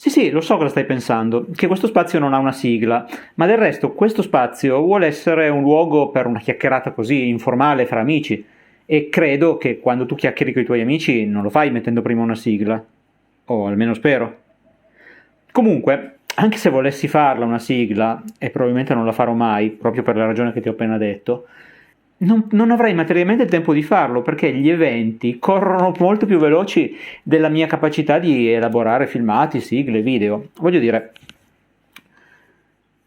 Sì, lo so cosa stai pensando, che questo spazio non ha una sigla, ma del resto questo spazio vuole essere un luogo per una chiacchierata così informale fra amici e credo che quando tu chiacchieri con i tuoi amici non lo fai mettendo prima una sigla, o almeno spero. Comunque, anche se volessi farla una sigla, e probabilmente non la farò mai, proprio per la ragione che ti ho appena detto, non avrei materialmente il tempo di farlo perché gli eventi corrono molto più veloci della mia capacità di elaborare filmati, sigle, video. Voglio dire,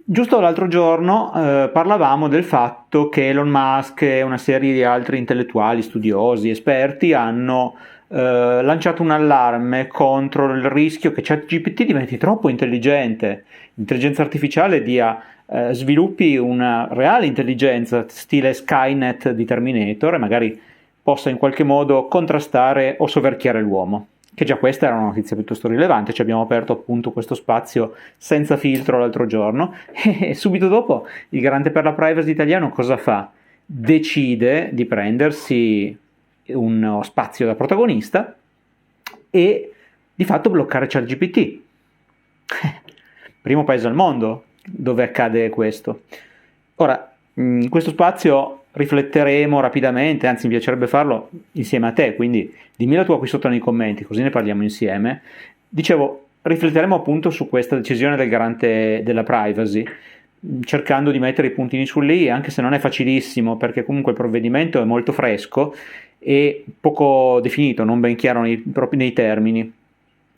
giusto l'altro giorno parlavamo del fatto che Elon Musk e una serie di altri intellettuali, studiosi, esperti hanno lanciato un allarme contro il rischio che ChatGPT diventi troppo intelligente, l'intelligenza artificiale sviluppi una reale intelligenza stile Skynet di Terminator e magari possa in qualche modo contrastare o soverchiare l'uomo. Che già questa era una notizia piuttosto rilevante, ci abbiamo aperto appunto questo spazio senza filtro l'altro giorno e subito dopo il garante per la privacy italiano cosa fa? Decide di prendersi uno spazio da protagonista e di fatto bloccare ChatGPT. Primo paese al mondo dove accade questo. Ora, in questo spazio rifletteremo rapidamente, anzi mi piacerebbe farlo insieme a te, quindi dimmi la tua qui sotto nei commenti, così ne parliamo insieme. Dicevo, rifletteremo appunto su questa decisione del garante della privacy, cercando di mettere i puntini sulle i, anche se non è facilissimo, perché comunque il provvedimento è molto fresco e poco definito, non ben chiaro proprio nei termini.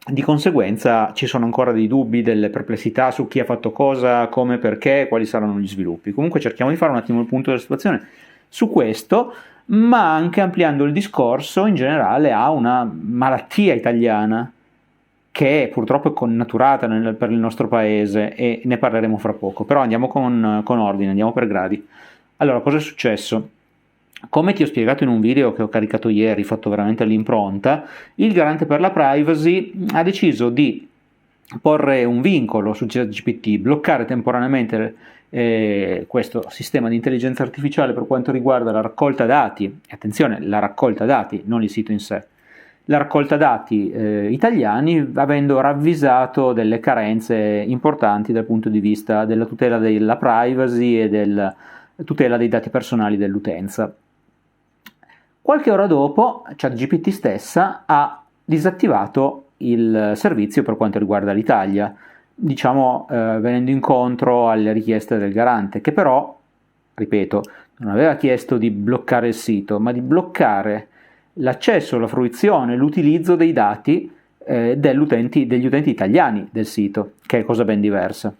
Di conseguenza ci sono ancora dei dubbi, delle perplessità su chi ha fatto cosa, come, perché, quali saranno gli sviluppi. Comunque cerchiamo di fare un attimo il punto della situazione su questo, ma anche ampliando il discorso in generale a una malattia italiana che purtroppo è connaturata per il nostro paese e ne parleremo fra poco. Però andiamo con ordine, andiamo per gradi. Allora, cosa è successo? Come ti ho spiegato in un video che ho caricato ieri, fatto veramente all'impronta, il garante per la privacy ha deciso di porre un vincolo su ChatGPT, bloccare temporaneamente questo sistema di intelligenza artificiale per quanto riguarda la raccolta dati, e attenzione, la raccolta dati, non il sito in sé, la raccolta dati italiani, avendo ravvisato delle carenze importanti dal punto di vista della tutela della privacy e della tutela dei dati personali dell'utenza. Qualche ora dopo, ChatGPT stessa ha disattivato il servizio per quanto riguarda l'Italia, diciamo venendo incontro alle richieste del garante, che però, ripeto, non aveva chiesto di bloccare il sito, ma di bloccare l'accesso, la fruizione, l'utilizzo dei dati degli utenti italiani del sito, che è cosa ben diversa.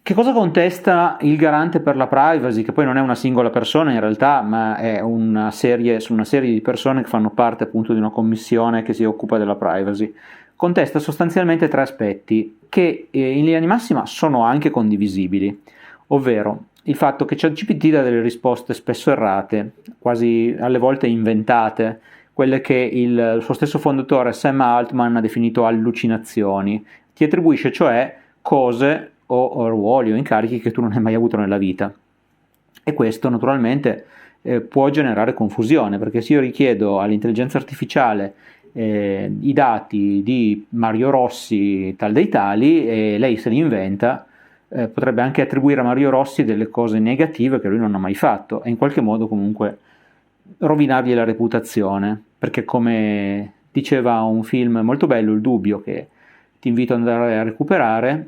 Che cosa contesta il garante per la privacy, che poi non è una singola persona in realtà, ma è una serie di persone che fanno parte appunto di una commissione che si occupa della privacy? Contesta sostanzialmente tre aspetti che in linea di massima sono anche condivisibili, ovvero il fatto che ChatGPT dà delle risposte spesso errate, quasi alle volte inventate, quelle che il suo stesso fondatore Sam Altman ha definito allucinazioni, ti attribuisce cioè cose o ruoli o incarichi che tu non hai mai avuto nella vita, e questo naturalmente può generare confusione, perché se io richiedo all'intelligenza artificiale i dati di Mario Rossi tal dei tali e lei se li inventa, potrebbe anche attribuire a Mario Rossi delle cose negative che lui non ha mai fatto e in qualche modo comunque rovinargli la reputazione, perché come diceva un film molto bello, Il Dubbio, che ti invito ad andare a recuperare,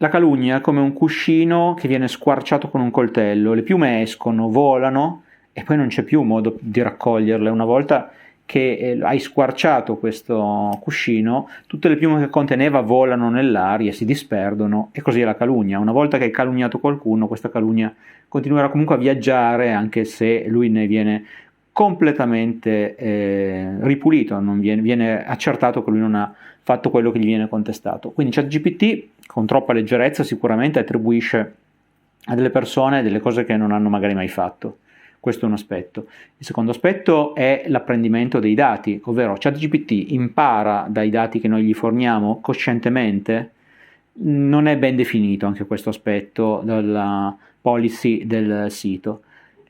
la calunnia è come un cuscino che viene squarciato con un coltello, le piume escono, volano e poi non c'è più modo di raccoglierle. Una volta che hai squarciato questo cuscino, tutte le piume che conteneva volano nell'aria, si disperdono e così è la calunnia. Una volta che hai calunniato qualcuno, questa calunnia continuerà comunque a viaggiare anche se lui ne viene completamente ripulito, viene accertato che lui non ha fatto quello che gli viene contestato. Quindi ChatGPT con troppa leggerezza sicuramente attribuisce a delle persone delle cose che non hanno magari mai fatto. Questo è un aspetto. Il secondo aspetto è l'apprendimento dei dati, ovvero ChatGPT impara dai dati che noi gli forniamo coscientemente. Non è ben definito anche questo aspetto della policy del sito.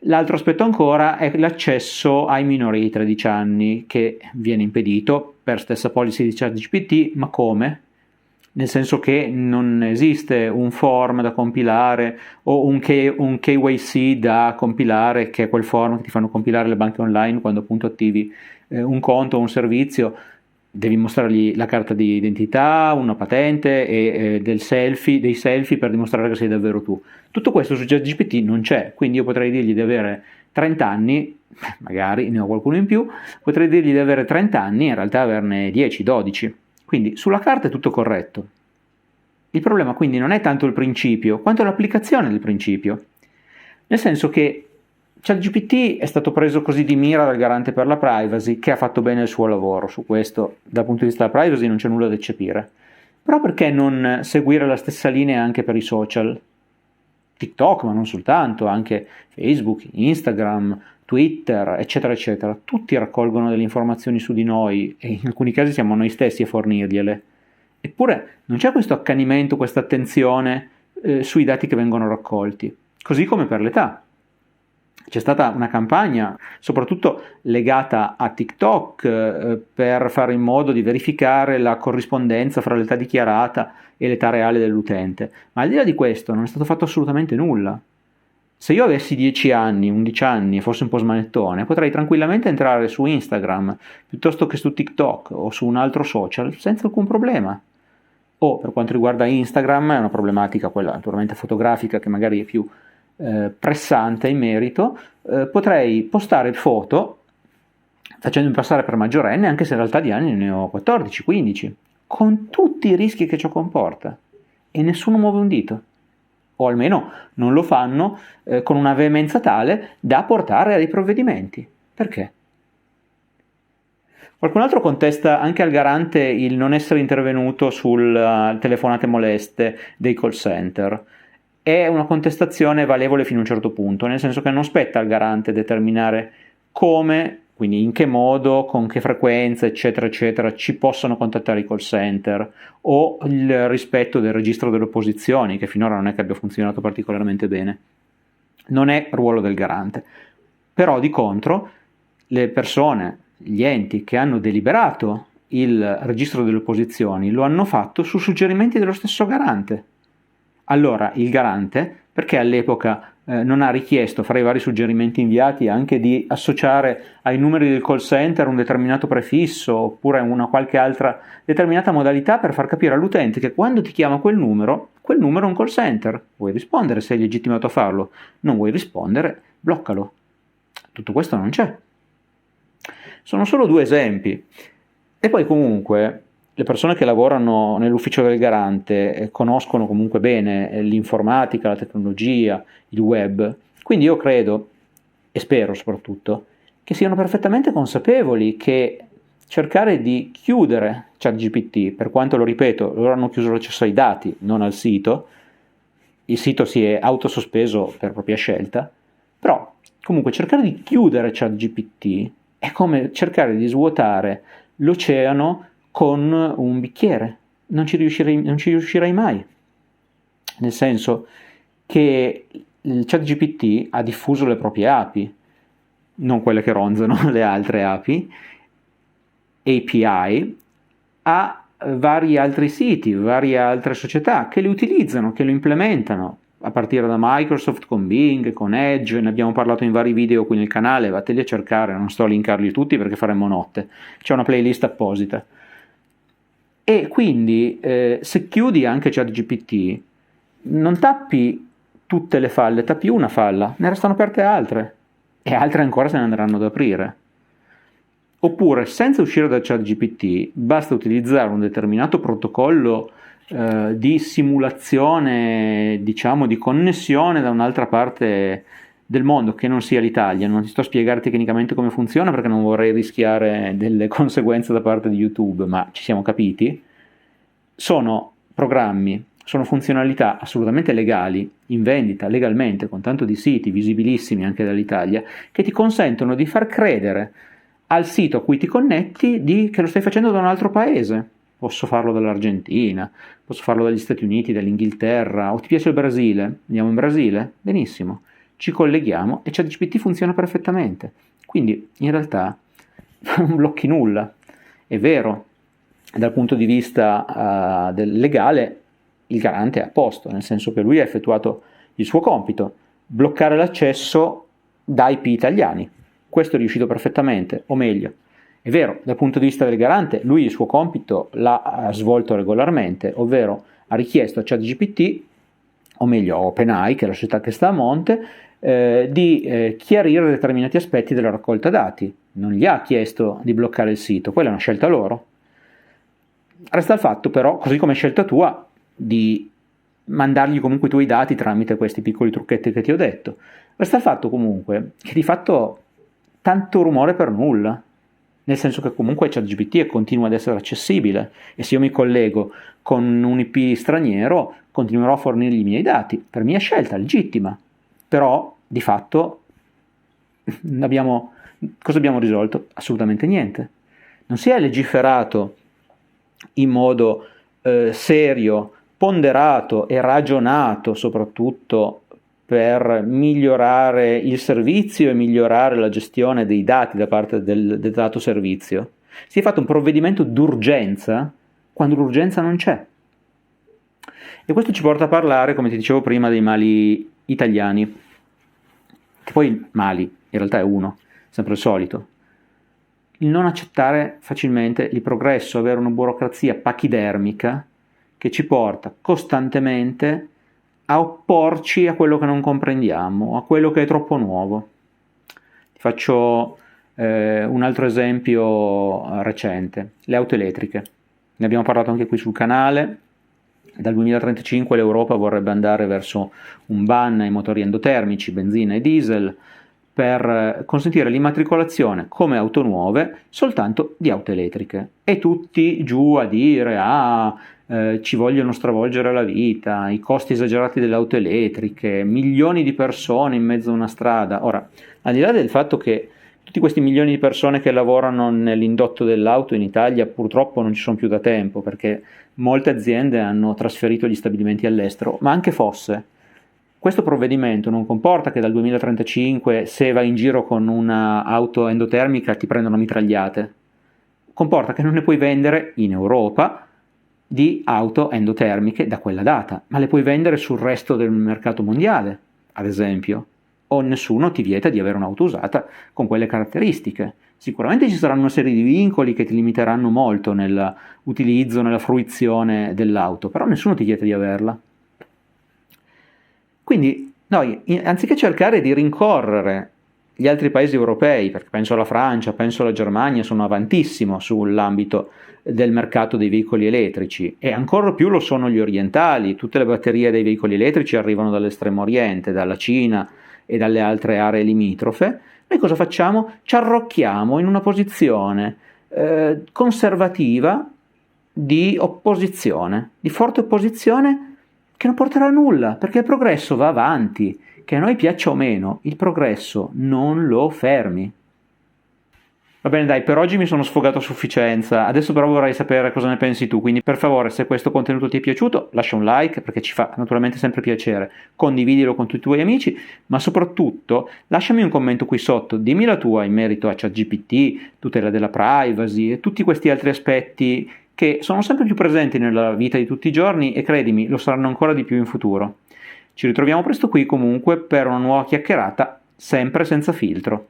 L'altro aspetto ancora è l'accesso ai minori di 13 anni che viene impedito per stessa policy di ChatGPT, ma come? nel senso che non esiste un form da compilare o un KYC da compilare, che è quel form che ti fanno compilare le banche online quando appunto attivi un conto o un servizio. Devi mostrargli la carta di identità, una patente e dei selfie per dimostrare che sei davvero tu. Tutto questo su ChatGPT non c'è, quindi io potrei dirgli di avere 30 anni, magari ne ho qualcuno in più, potrei dirgli di avere 30 anni e in realtà averne 10, 12. Quindi sulla carta è tutto corretto. Il problema quindi non è tanto il principio, quanto l'applicazione del principio. Nel senso che ChatGPT è stato preso così di mira dal garante per la privacy, che ha fatto bene il suo lavoro. Su questo, dal punto di vista della privacy, non c'è nulla da eccepire. Però perché non seguire la stessa linea anche per i social? TikTok, ma non soltanto, anche Facebook, Instagram, Twitter, eccetera, eccetera. Tutti raccolgono delle informazioni su di noi e in alcuni casi siamo noi stessi a fornirgliele. Eppure non c'è questo accanimento, questa attenzione sui dati che vengono raccolti. Così come per l'età. C'è stata una campagna, soprattutto legata a TikTok, per fare in modo di verificare la corrispondenza fra l'età dichiarata e l'età reale dell'utente. Ma al di là di questo non è stato fatto assolutamente nulla. Se io avessi 10 anni, 11 anni e fossi un po' smanettone, potrei tranquillamente entrare su Instagram piuttosto che su TikTok o su un altro social senza alcun problema. O per quanto riguarda Instagram è una problematica quella naturalmente fotografica che magari è più pressante in merito, potrei postare foto facendomi passare per maggiorenne anche se in realtà di anni ne ho 14, 15, con tutti i rischi che ciò comporta e nessuno muove un dito, o almeno non lo fanno con una veemenza tale da portare a dei provvedimenti. Perché? Qualcun altro contesta anche al garante il non essere intervenuto sulle telefonate moleste dei call center. È una contestazione valevole fino a un certo punto, nel senso che non spetta al garante determinare come, quindi in che modo, con che frequenza, eccetera, eccetera, ci possono contattare i call center, o il rispetto del registro delle opposizioni, che finora non è che abbia funzionato particolarmente bene. Non è ruolo del garante. Però di contro le persone, gli enti che hanno deliberato il registro delle opposizioni lo hanno fatto su suggerimenti dello stesso garante. Allora il garante, perché all'epoca non ha richiesto, fra i vari suggerimenti inviati, anche di associare ai numeri del call center un determinato prefisso oppure una qualche altra determinata modalità per far capire all'utente che quando ti chiama quel numero è un call center. Vuoi rispondere, sei legittimato a farlo. Non vuoi rispondere, bloccalo. Tutto questo non c'è. Sono solo 2 esempi. E poi comunque le persone che lavorano nell'ufficio del garante conoscono comunque bene l'informatica, la tecnologia, il web, quindi io credo, e spero soprattutto, che siano perfettamente consapevoli che cercare di chiudere ChatGPT, per quanto lo ripeto, loro hanno chiuso l'accesso ai dati, non al sito, il sito si è autosospeso per propria scelta, però comunque cercare di chiudere ChatGPT è come cercare di svuotare l'oceano con un bicchiere, non ci riuscirei mai, nel senso che il ChatGPT ha diffuso le proprie API, non quelle che ronzano, le altre API, a vari altri siti, varie altre società che li utilizzano, che lo implementano, a partire da Microsoft con Bing, con Edge, ne abbiamo parlato in vari video qui nel canale, vatteli a cercare, non sto a linkarli tutti perché faremmo notte, c'è una playlist apposita. E quindi se chiudi anche ChatGPT non tappi tutte le falle, tappi una falla, ne restano aperte altre e altre ancora se ne andranno ad aprire. Oppure senza uscire da ChatGPT basta utilizzare un determinato protocollo di simulazione, diciamo di connessione da un'altra parte del mondo che non sia l'Italia. Non ti sto a spiegare tecnicamente come funziona perché non vorrei rischiare delle conseguenze da parte di YouTube, ma ci siamo capiti. Sono programmi, sono funzionalità assolutamente legali, in vendita legalmente con tanto di siti visibilissimi anche dall'Italia, che ti consentono di far credere al sito a cui ti connetti che lo stai facendo da un altro paese. Posso farlo dall'Argentina, posso farlo dagli Stati Uniti, dall'Inghilterra, o ti piace il Brasile? Andiamo in Brasile? Benissimo, ci colleghiamo e ChatGPT funziona perfettamente. Quindi in realtà non blocchi nulla, è vero, dal punto di vista del legale il garante è a posto, nel senso che lui ha effettuato il suo compito, bloccare l'accesso da IP italiani. Questo è riuscito perfettamente, o meglio, è vero, dal punto di vista del garante, lui il suo compito l'ha svolto regolarmente, ovvero ha richiesto a ChatGPT, o meglio a OpenAI, che è la società che sta a monte, di chiarire determinati aspetti della raccolta dati. Non gli ha chiesto di bloccare il sito, quella è una scelta loro. Resta il fatto però, così come è scelta tua, di mandargli comunque i tuoi dati tramite questi piccoli trucchetti che ti ho detto. Resta il fatto comunque che di fatto tanto rumore per nulla, nel senso che comunque ChatGPT continua ad essere accessibile e se io mi collego con un IP straniero continuerò a fornirgli i miei dati, per mia scelta legittima, però di fatto cosa abbiamo risolto? Assolutamente niente. Non si è legiferato in modo serio, ponderato e ragionato soprattutto per migliorare il servizio e migliorare la gestione dei dati da parte del dato servizio. Si è fatto un provvedimento d'urgenza quando l'urgenza non c'è. E questo ci porta a parlare, come ti dicevo prima, dei mali italiani, che poi mali in realtà è uno, sempre il solito. Il non accettare facilmente il progresso, avere una burocrazia pachidermica che ci porta costantemente a opporci a quello che non comprendiamo, a quello che è troppo nuovo. Ti faccio un altro esempio recente, le auto elettriche. Ne abbiamo parlato anche qui sul canale. Dal 2035 l'Europa vorrebbe andare verso un ban ai motori endotermici, benzina e diesel, per consentire l'immatricolazione come auto nuove soltanto di auto elettriche. E tutti giù a dire ci vogliono stravolgere la vita, i costi esagerati delle auto elettriche, milioni di persone in mezzo a una strada. Ora, al di là del fatto che tutti questi milioni di persone che lavorano nell'indotto dell'auto in Italia purtroppo non ci sono più da tempo, perché molte aziende hanno trasferito gli stabilimenti all'estero, ma anche fosse, questo provvedimento non comporta che dal 2035 se vai in giro con una auto endotermica ti prendono mitragliate, comporta che non ne puoi vendere in Europa di auto endotermiche da quella data, ma le puoi vendere sul resto del mercato mondiale, ad esempio, o nessuno ti vieta di avere un'auto usata con quelle caratteristiche. Sicuramente ci saranno una serie di vincoli che ti limiteranno molto nell'utilizzo, nella fruizione dell'auto, però nessuno ti vieta di averla. Quindi noi, anziché cercare di rincorrere gli altri paesi europei, perché penso alla Francia, penso alla Germania, sono avantissimo sull'ambito del mercato dei veicoli elettrici e ancora più lo sono gli orientali, tutte le batterie dei veicoli elettrici arrivano dall'estremo oriente, dalla Cina e dalle altre aree limitrofe. Noi cosa facciamo? Ci arrocchiamo in una posizione conservativa di opposizione, di forte opposizione che non porterà a nulla, perché il progresso va avanti, che a noi piaccia o meno, il progresso non lo fermi. Va bene dai, per oggi mi sono sfogato a sufficienza, adesso però vorrei sapere cosa ne pensi tu, quindi per favore se questo contenuto ti è piaciuto lascia un like perché ci fa naturalmente sempre piacere, condividilo con tutti i tuoi amici, ma soprattutto lasciami un commento qui sotto, dimmi la tua in merito a ChatGPT, tutela della privacy e tutti questi altri aspetti che sono sempre più presenti nella vita di tutti i giorni e credimi lo saranno ancora di più in futuro. Ci ritroviamo presto qui comunque per una nuova chiacchierata, sempre senza filtro.